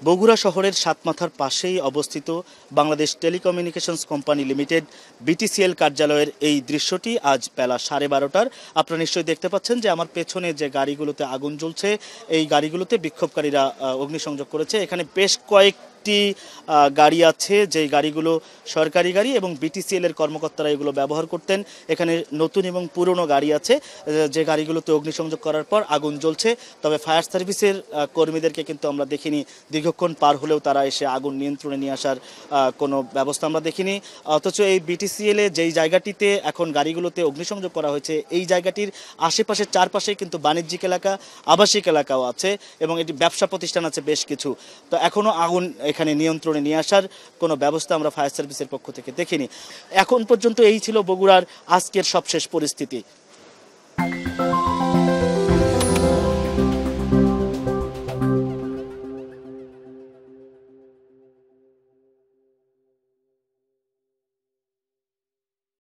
বগুড়া শহরের সাতমাথার পাশেই অবস্থিত Bangladesh telecommunications company limited BTCL কার্যালয়ের এই দৃশ্যটি আজ বেলা 12:30টার। আপনারা নিশ্চয়ই দেখতে পাচ্ছেন যে আমার পেছনে যে গাড়িগুলোতে আগুন জ্বলছে, এই গাড়িগুলোতে বিক্ষোভকারীরা অগ্নিসংযোগ করেছে। এখানে বেশ কয়েকটি গাড়ি আছে, যেই গাড়িগুলো সরকারি গাড়ি এবং বিটিসিএল এর কর্মকর্তারা এগুলো ব্যবহার করতেন। এখানে নতুন এবং পুরনো গাড়ি আছে, যে গাড়িগুলোতে অগ্নিসংযোগ করার পর আগুন জ্বলছে। তবে ফায়ার সার্ভিসের কর্মীদেরকে কিন্তু আমরা দেখিনি, দীর্ঘক্ষণ পার হলেও তারা এসে আগুন নিয়ন্ত্রণে নিয়ে আসার কোনো ব্যবস্থা আমরা দেখিনি। অথচ এই বিটিসিএল যেই জায়গাটিতে এখন গাড়িগুলোতে অগ্নিসংযোগ করা হয়েছে, এই জায়গাটির আশেপাশে চারপাশে কিন্তু বাণিজ্যিক এলাকা, আবাসিক এলাকাও আছে এবং এটি ব্যবসা প্রতিষ্ঠান আছে বেশ কিছু। তো এখনও আগুন এখানে নিয়ন্ত্রণে নিয়ে আসার কোনো ব্যবস্থা আমরা ফায়ার সার্ভিসের পক্ষ থেকে দেখিনি। এখন পর্যন্ত এই ছিল বগুড়ার আজকের সবশেষ পরিস্থিতি।